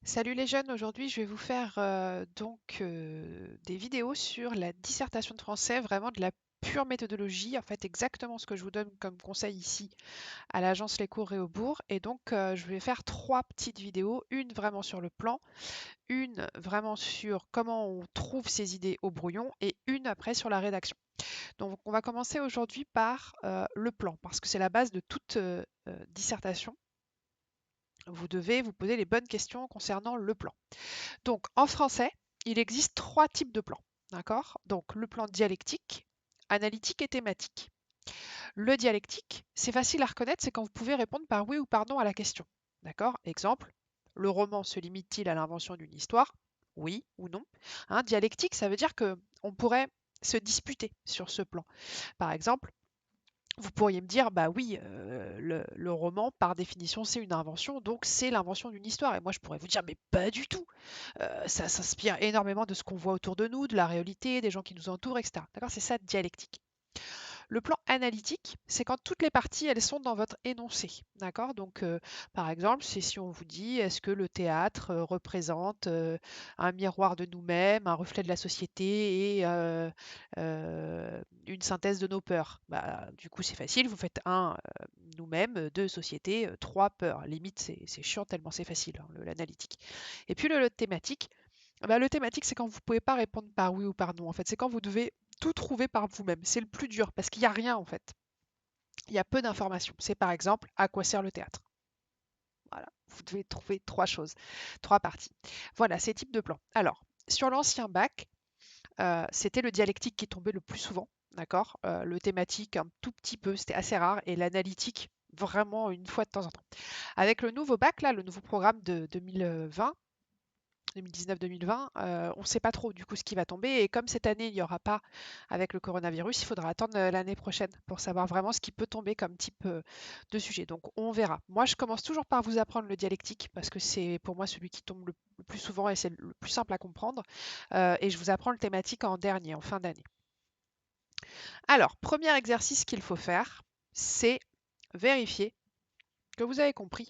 Salut les jeunes, aujourd'hui je vais vous faire des vidéos sur la dissertation de français, vraiment de la pure méthodologie, en fait exactement ce que je vous donne comme conseil ici à l'agence Les Cours et au Bourg. Et donc je vais faire trois petites vidéos, une vraiment sur le plan, une vraiment sur comment on trouve ses idées au brouillon et une après sur la rédaction. Donc on va commencer aujourd'hui par le plan, parce que c'est la base de toute dissertation. Vous devez vous poser les bonnes questions concernant le plan. Donc, en français, il existe trois types de plans. D'accord? Donc, le plan dialectique, analytique et thématique. Le dialectique, c'est facile à reconnaître, c'est quand vous pouvez répondre par oui ou par non à la question. D'accord? Exemple, le roman se limite-t-il à l'invention d'une histoire? Oui ou non. Dialectique, ça veut dire que on pourrait se disputer sur ce plan. Par exemple, vous pourriez me dire, bah oui, le roman, par définition, c'est une invention, donc c'est l'invention d'une histoire. Et moi, je pourrais vous dire, mais pas du tout. Ça s'inspire énormément de ce qu'on voit autour de nous, de la réalité, des gens qui nous entourent, etc. D'accord? C'est ça, dialectique. Le plan analytique, c'est quand toutes les parties, elles sont dans votre énoncé. D'accord? Donc, par exemple, c'est si on vous dit, est-ce que le théâtre représente un miroir de nous-mêmes, un reflet de la société et une synthèse de nos peurs? Bah, du coup, c'est facile. Vous faites un, nous-mêmes, deux, société, trois, peurs. Limite, c'est chiant tellement c'est facile, hein, l'analytique. Et puis le thématique, bah, le thématique, c'est quand vous ne pouvez pas répondre par oui ou par non. En fait, c'est quand vous devez tout trouver par vous-même. C'est le plus dur parce qu'il n'y a rien en fait. Il y a peu d'informations. C'est par exemple à quoi sert le théâtre. Voilà, vous devez trouver trois choses, trois parties. Voilà, ces types de plans. Alors, sur l'ancien bac, c'était le dialectique qui tombait le plus souvent, d'accord. Le thématique un tout petit peu, c'était assez rare, et l'analytique vraiment une fois de temps en temps. Avec le nouveau bac, là, le nouveau programme de 2020, 2019-2020, on ne sait pas trop du coup ce qui va tomber. Et comme cette année, il n'y aura pas avec le coronavirus, il faudra attendre l'année prochaine pour savoir vraiment ce qui peut tomber comme type de sujet. Donc on verra. Moi, je commence toujours par vous apprendre le dialectique parce que c'est pour moi celui qui tombe le plus souvent et c'est le plus simple à comprendre. Et je vous apprends le thématique en dernier, en fin d'année. Alors, premier exercice qu'il faut faire, c'est vérifier que vous avez compris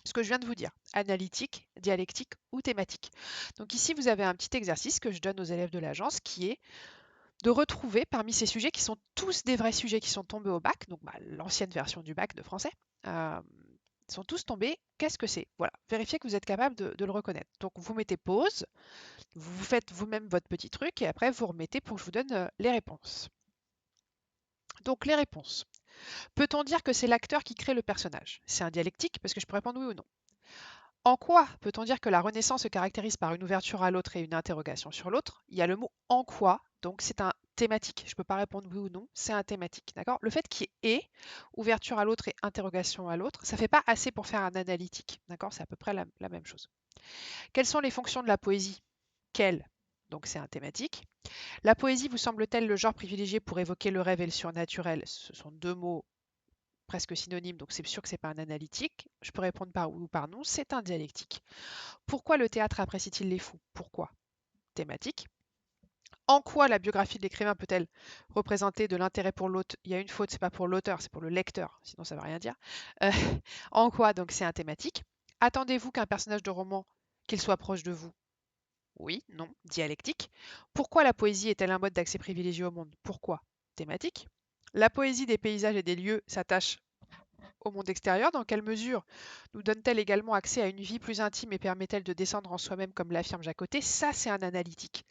ce que je viens de vous dire, analytique, dialectique ou thématique. Donc ici, vous avez un petit exercice que je donne aux élèves de l'agence qui est de retrouver parmi ces sujets qui sont tous des vrais sujets qui sont tombés au bac, donc l'ancienne version du bac de français, euh, sont tous tombés, qu'est-ce que c'est? Voilà, vérifiez que vous êtes capable de le reconnaître. Donc vous mettez pause, vous faites vous-même votre petit truc et après vous remettez pour que je vous donne les réponses. Donc les réponses. Peut-on dire que c'est l'acteur qui crée le personnage? C'est un dialectique parce que je peux répondre oui ou non. En quoi peut-on dire que la Renaissance se caractérise par une ouverture à l'autre et une interrogation sur l'autre? Il y a le mot en quoi, donc c'est un thématique. Je ne peux pas répondre oui ou non, c'est un thématique. D'accord? Le fait qu'il y ait ouverture à l'autre et interrogation à l'autre, ça ne fait pas assez pour faire un analytique. D'accord? C'est à peu près la même chose. Quelles sont les fonctions de la poésie? Quelles? Donc c'est un thématique. La poésie vous semble-t-elle le genre privilégié pour évoquer le rêve et le surnaturel? Ce sont deux mots presque synonymes, donc c'est sûr que c'est pas un analytique. Je peux répondre par oui ou par non, c'est un dialectique. Pourquoi le théâtre apprécie-t-il les fous? Pourquoi? Thématique. En quoi la biographie de l'écrivain peut-elle représenter de l'intérêt pour l'autre? Il y a une faute, c'est pas pour l'auteur, c'est pour le lecteur, sinon ça ne veut rien dire. Euh, en quoi? Donc c'est un thématique. Attendez-vous qu'un personnage de roman, qu'il soit proche de vous? Oui, non, dialectique. Pourquoi la poésie est-elle un mode d'accès privilégié au monde? Pourquoi? Thématique. La poésie des paysages et des lieux s'attache au monde extérieur. Dans quelle mesure nous donne-t-elle également accès à une vie plus intime et permet-elle de descendre en soi-même comme l'affirme Jacoté? Ça, c'est un analytique.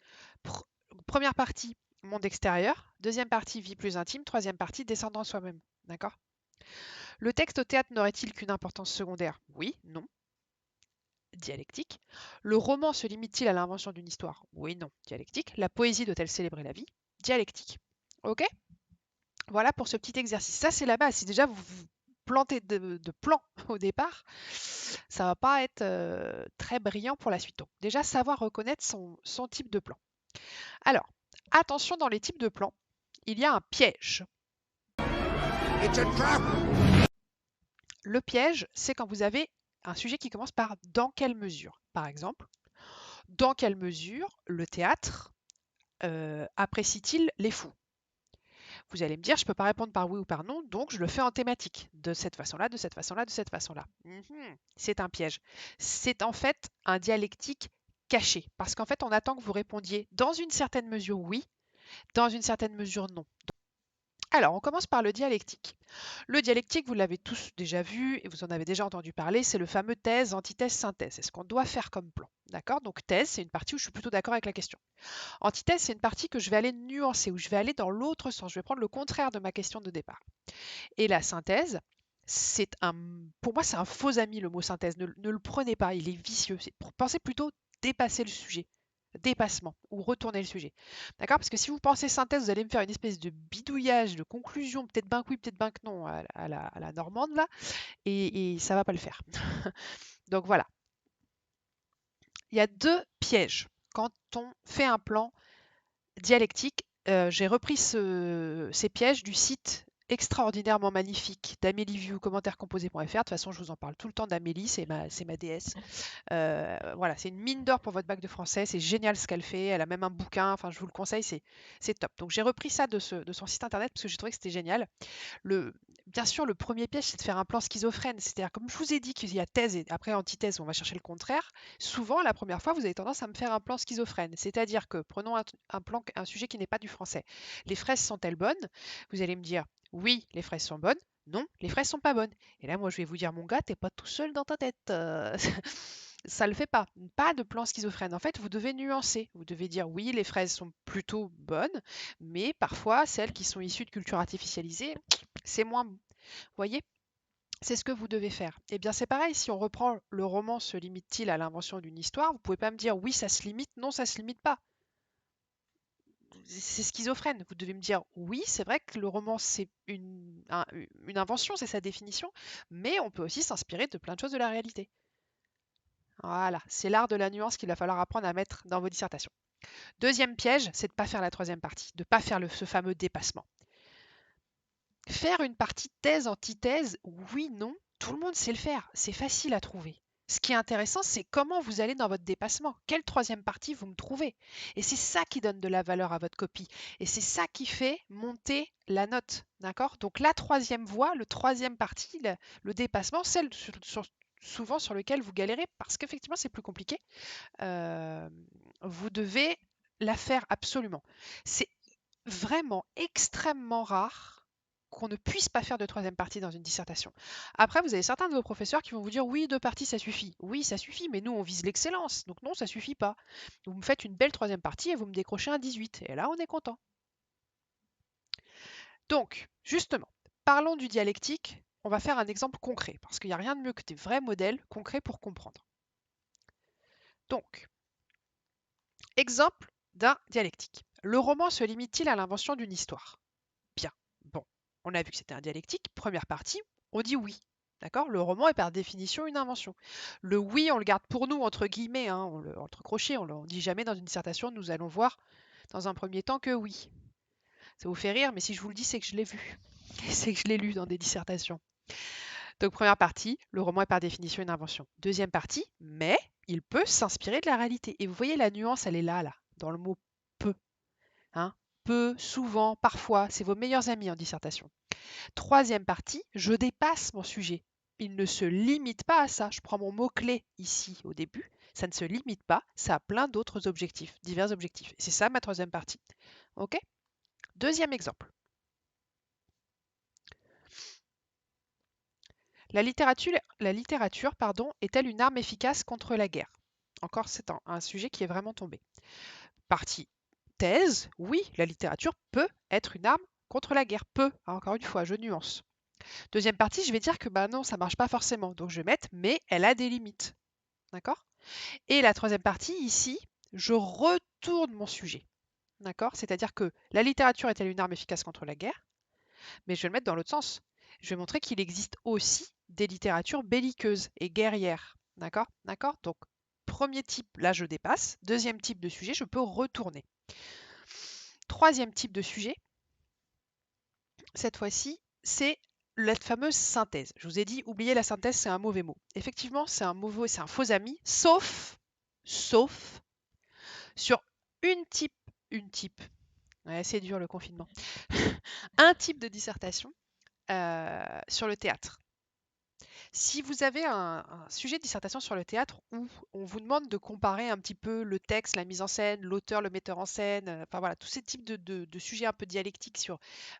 Première partie, monde extérieur. Deuxième partie, vie plus intime. Troisième partie, descendre en soi-même. D'accord? Le texte au théâtre n'aurait-il qu'une importance secondaire? Oui, non. Dialectique. Le roman se limite-t-il à l'invention d'une histoire? Oui, non. Dialectique. La poésie doit-elle célébrer la vie? Dialectique. Ok? Voilà pour ce petit exercice. Ça, c'est la base. Si déjà vous vous plantez de plan au départ, ça va pas être très brillant pour la suite. Donc, déjà, savoir reconnaître son type de plan. Alors, attention dans les types de plans, il y a un piège. It's a trap! Le piège, c'est quand vous avez un sujet qui commence par dans quelle mesure. Par exemple, dans quelle mesure le théâtre apprécie-t-il les fous? Vous allez me dire, je ne peux pas répondre par oui ou par non, donc je le fais en thématique, de cette façon-là, de cette façon-là, de cette façon-là. C'est un piège. C'est en fait un dialectique caché, parce qu'en fait, on attend que vous répondiez dans une certaine mesure oui, dans une certaine mesure non. Alors, on commence par le dialectique. Le dialectique, vous l'avez tous déjà vu et vous en avez déjà entendu parler, c'est le fameux thèse, antithèse, synthèse. C'est ce qu'on doit faire comme plan. D'accord? Donc, thèse, c'est une partie où je suis plutôt d'accord avec la question. Antithèse, c'est une partie que je vais aller nuancer, où je vais aller dans l'autre sens. Je vais prendre le contraire de ma question de départ. Et la synthèse, pour moi, c'est un faux ami le mot synthèse. Ne le prenez pas, il est vicieux. Pensez plutôt dépasser le sujet. Dépassement ou retourner le sujet. D'accord? Parce que si vous pensez synthèse, vous allez me faire une espèce de bidouillage, de conclusion, peut-être ben que oui, peut-être ben que non, à la normande là, et ça va pas le faire. Donc voilà. Il y a deux pièges quand on fait un plan dialectique. J'ai repris ces pièges du site extraordinairement magnifique d'Amélie View, commentaire-composé.fr. De toute façon, je vous en parle tout le temps d'Amélie, c'est ma déesse. Voilà, c'est une mine d'or pour votre bac de français, c'est génial ce qu'elle fait, elle a même un bouquin, enfin je vous le conseille, c'est top. Donc j'ai repris ça de son site internet parce que j'ai trouvé que c'était génial. Bien sûr, le premier piège, c'est de faire un plan schizophrène, c'est-à-dire comme je vous ai dit qu'il y a thèse et après antithèse, on va chercher le contraire, souvent la première fois, vous avez tendance à me faire un plan schizophrène, c'est-à-dire que prenons un sujet qui n'est pas du français. Les fraises sont-elles bonnes? Vous allez me dire, oui, les fraises sont bonnes. Non, les fraises sont pas bonnes. Et là, moi, je vais vous dire, mon gars, t'es pas tout seul dans ta tête. Ça le fait pas. Pas de plan schizophrène. En fait, vous devez nuancer. Vous devez dire, oui, les fraises sont plutôt bonnes, mais parfois, celles qui sont issues de cultures artificialisées, c'est moins bon. Vous voyez? C'est ce que vous devez faire. Eh bien, c'est pareil, si on reprend le roman se limite-t-il à l'invention d'une histoire, vous pouvez pas me dire oui, ça se limite, non, ça se limite pas. C'est schizophrène. Vous devez me dire oui, c'est vrai que le roman c'est une invention, c'est sa définition, mais on peut aussi s'inspirer de plein de choses de la réalité. Voilà, c'est l'art de la nuance qu'il va falloir apprendre à mettre dans vos dissertations. Deuxième piège, c'est de ne pas faire la troisième partie, de ne pas faire ce fameux dépassement. Faire une partie thèse, antithèse, oui, non, tout le monde sait le faire, c'est facile à trouver. Ce qui est intéressant, c'est comment vous allez dans votre dépassement. Quelle troisième partie vous me trouvez? Et c'est ça qui donne de la valeur à votre copie. Et c'est ça qui fait monter la note. D'accord? Donc la troisième voie, le troisième partie, le dépassement, celle souvent sur lequel vous galérez parce qu'effectivement c'est plus compliqué. Vous devez la faire absolument. C'est vraiment extrêmement rare qu'on ne puisse pas faire de troisième partie dans une dissertation. Après, vous avez certains de vos professeurs qui vont vous dire oui, deux parties, ça suffit. Oui, ça suffit, mais nous, on vise l'excellence. Donc non, ça suffit pas. Vous me faites une belle troisième partie et vous me décrochez un 18. Et là, on est content. Donc, justement, parlons du dialectique. On va faire un exemple concret, parce qu'il n'y a rien de mieux que des vrais modèles concrets pour comprendre. Donc, exemple d'un dialectique. Le roman se limite-t-il à l'invention d'une histoire? Bien. Bon, on a vu que c'était un dialectique. Première partie, on dit oui. D'accord? Le roman est par définition une invention. Le oui, on le garde pour nous, entre guillemets, hein, entre crochets, on ne dit jamais dans une dissertation, nous allons voir dans un premier temps que oui. Ça vous fait rire, mais si je vous le dis, c'est que je l'ai vu. C'est que je l'ai lu dans des dissertations. Donc première partie, le roman est par définition une invention. Deuxième partie, mais il peut s'inspirer de la réalité. Et vous voyez la nuance, elle est là, dans le mot peut. Hein? Peu, souvent, parfois, c'est vos meilleurs amis en dissertation. Troisième partie, je dépasse mon sujet. Il ne se limite pas à ça. Je prends mon mot-clé ici au début. Ça ne se limite pas, ça a plein d'autres objectifs, divers objectifs. Et c'est ça ma troisième partie. OK? Deuxième exemple. La littérature, est-elle une arme efficace contre la guerre? Encore, c'est un sujet qui est vraiment tombé. Partie thèse, oui, la littérature peut être une arme contre la guerre. Peut, encore une fois, je nuance. Deuxième partie, je vais dire que bah non, ça marche pas forcément. Donc je vais mettre, mais elle a des limites. D'accord? Et la troisième partie, ici, je retourne mon sujet. D'accord? C'est-à-dire que la littérature est-elle une arme efficace contre la guerre? Mais je vais le mettre dans l'autre sens. Je vais montrer qu'il existe aussi des littératures belliqueuses et guerrières. D'accord? D'accord? Donc, premier type, là je dépasse. Deuxième type de sujet, je peux retourner. Troisième type de sujet, cette fois-ci, c'est la fameuse synthèse. Je vous ai dit, oubliez la synthèse, c'est un mauvais mot. Effectivement, c'est un faux ami, sauf sur une type, ouais, c'est dur le confinement, un type de dissertation sur le théâtre. Si vous avez un sujet de dissertation sur le théâtre où on vous demande de comparer un petit peu le texte, la mise en scène, l'auteur, le metteur en scène, enfin voilà, tous ces types de sujets un peu dialectiques sur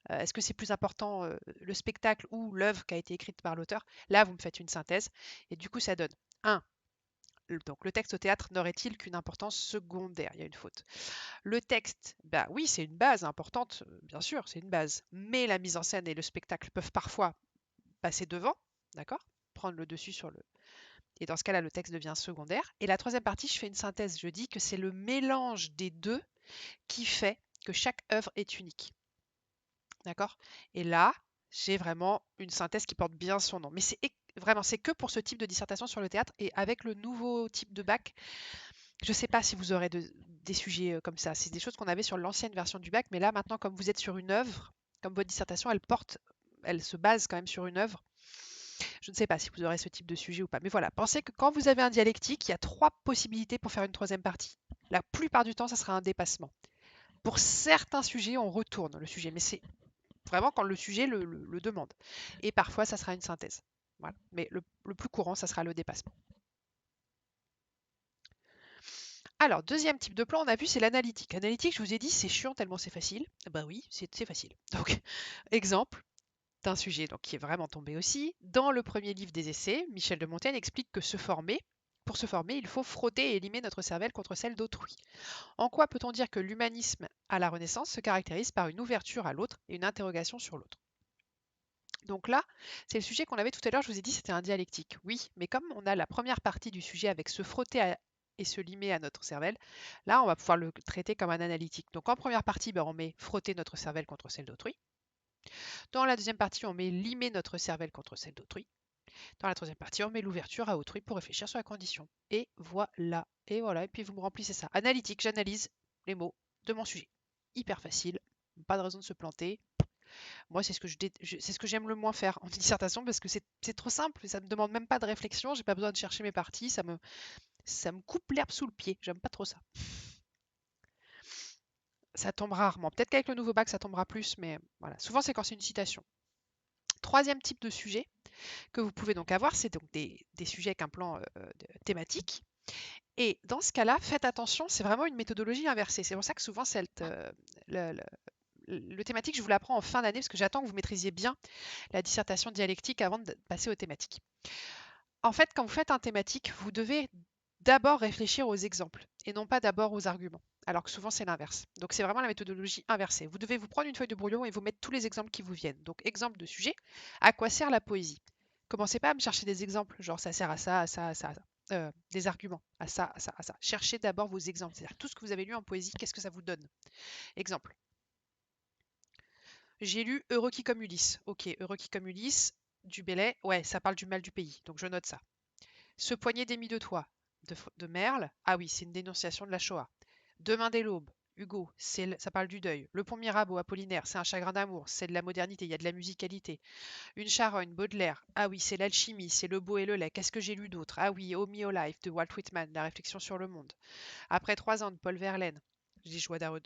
est-ce que c'est plus important le spectacle ou l'œuvre qui a été écrite par l'auteur, là vous me faites une synthèse et du coup ça donne 1. Donc le texte au théâtre n'aurait-il qu'une importance secondaire? Il y a une faute. Le texte, bah oui, c'est une base importante, bien sûr, c'est une base. Mais la mise en scène et le spectacle peuvent parfois passer devant, d'accord? Prendre le dessus sur le. Et dans ce cas-là, le texte devient secondaire. Et la troisième partie, je fais une synthèse. Je dis que c'est le mélange des deux qui fait que chaque œuvre est unique. D'accord? Et là, j'ai vraiment une synthèse qui porte bien son nom. Mais c'est vraiment, c'est que pour ce type de dissertation sur le théâtre. Et avec le nouveau type de bac, je ne sais pas si vous aurez des sujets comme ça. C'est des choses qu'on avait sur l'ancienne version du bac. Mais là, maintenant, comme vous êtes sur une œuvre, comme votre dissertation, elle se base quand même sur une œuvre. Je ne sais pas si vous aurez ce type de sujet ou pas. Mais voilà, pensez que quand vous avez un dialectique, il y a 3 possibilités pour faire une troisième partie. La plupart du temps, ça sera un dépassement. Pour certains sujets, on retourne le sujet, mais c'est vraiment quand le sujet le demande. Et parfois, ça sera une synthèse. Voilà. Mais le plus courant, ça sera le dépassement. Alors, deuxième type de plan, on a vu, c'est l'analytique. L'analytique, je vous ai dit, c'est chiant tellement c'est facile. Bah oui, c'est facile. Donc, exemple d'un sujet donc, qui est vraiment tombé aussi. Dans le premier livre des essais, Michel de Montaigne explique que pour se former, il faut frotter et limer notre cervelle contre celle d'autrui. En quoi peut-on dire que l'humanisme à la Renaissance se caractérise par une ouverture à l'autre et une interrogation sur l'autre? Donc là, c'est le sujet qu'on avait tout à l'heure, je vous ai dit c'était un dialectique. Oui, mais comme on a la première partie du sujet avec se frotter et se limer à notre cervelle, là on va pouvoir le traiter comme un analytique. Donc en première partie, on met frotter notre cervelle contre celle d'autrui. Dans la deuxième partie, on met limer notre cervelle contre celle d'autrui. Dans la troisième partie, on met l'ouverture à autrui pour réfléchir sur la condition. Et voilà. Et voilà. Et puis vous me remplissez ça. Analytique, j'analyse les mots de mon sujet. Hyper facile. Pas de raison de se planter. Moi, c'est ce que j'aime le moins faire en dissertation parce que c'est trop simple. Ça me demande même pas de réflexion. J'ai pas besoin de chercher mes parties. Ça me coupe l'herbe sous le pied. J'aime pas trop ça. Ça tombe rarement. Peut-être qu'avec le nouveau bac, ça tombera plus, mais voilà. Souvent, c'est quand c'est une citation. Troisième type de sujet que vous pouvez donc avoir, c'est donc des sujets avec un plan thématique. Et dans ce cas-là, faites attention, c'est vraiment une méthodologie inversée. C'est pour ça que souvent, le thématique, je vous l'apprends en fin d'année parce que j'attends que vous maîtrisiez bien la dissertation dialectique avant de passer aux thématiques. En fait, quand vous faites un thématique, vous devez d'abord réfléchir aux exemples et non pas d'abord aux arguments. Alors que souvent c'est l'inverse. Donc c'est vraiment la méthodologie inversée. Vous devez vous prendre une feuille de brouillon et vous mettre tous les exemples qui vous viennent. Donc exemple de sujet, à quoi sert la poésie? Commencez pas à me chercher des exemples, genre ça sert à ça, à ça, à ça. Des arguments, à ça, à ça, à ça. Cherchez d'abord vos exemples, c'est-à-dire tout ce que vous avez lu en poésie, qu'est-ce que ça vous donne? Exemple. J'ai lu Heureux qui comme Ulysse. Ok, Heureux qui comme Ulysse, du Bellay, ouais, ça parle du mal du pays, donc je note ça. Ce poignet d'émis de toi, de Merle, ah oui, c'est une dénonciation de la Shoah. Demain dès l'aube, Hugo, ça parle du deuil. Le pont Mirabeau, Apollinaire, c'est un chagrin d'amour, c'est de la modernité, il y a de la musicalité. Une charogne, Baudelaire, ah oui, c'est l'alchimie, c'est le beau et le lait. Qu'est-ce que j'ai lu d'autre? Ah oui, Oh Me, Oh Life de Walt Whitman, la réflexion sur le monde. Après 3 ans de Paul Verlaine, j'ai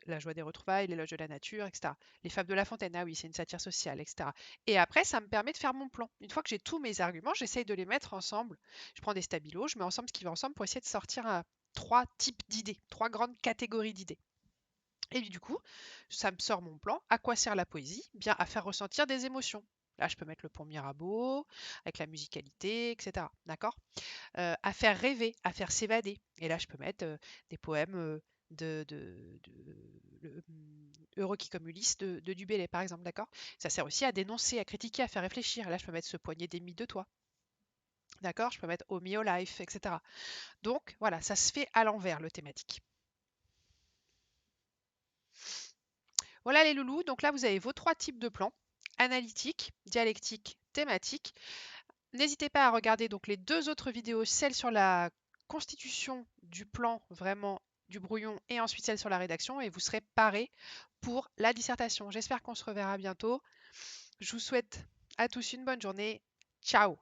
la joie des retrouvailles, l'éloge de la nature, etc. Les Fables de La Fontaine, ah oui, c'est une satire sociale, etc. Et après, ça me permet de faire mon plan. Une fois que j'ai tous mes arguments, j'essaye de les mettre ensemble. Je prends des stabilos, je mets ensemble ce qui va ensemble pour essayer de sortir 3 types d'idées, 3 grandes catégories d'idées. Et du coup, ça me sort mon plan. À quoi sert la poésie? Bien à faire ressentir des émotions. Là, je peux mettre le pont Mirabeau, avec la musicalité, etc. D'accord? À faire rêver, à faire s'évader. Et là, je peux mettre des poèmes Heureux qui comme Ulysse de Du Bellay, par exemple. D'accord? Ça sert aussi à dénoncer, à critiquer, à faire réfléchir. Et là, je peux mettre ce poignet d'émis de toi. D'accord? Je peux mettre Oh Me, Oh Life, etc. Donc, voilà, ça se fait à l'envers, le thématique. Voilà les loulous, donc là vous avez vos 3 types de plans, analytique, dialectique, thématique. N'hésitez pas à regarder donc les 2 autres vidéos, celle sur la constitution du plan vraiment du brouillon et ensuite celle sur la rédaction et vous serez parés pour la dissertation. J'espère qu'on se reverra bientôt. Je vous souhaite à tous une bonne journée. Ciao!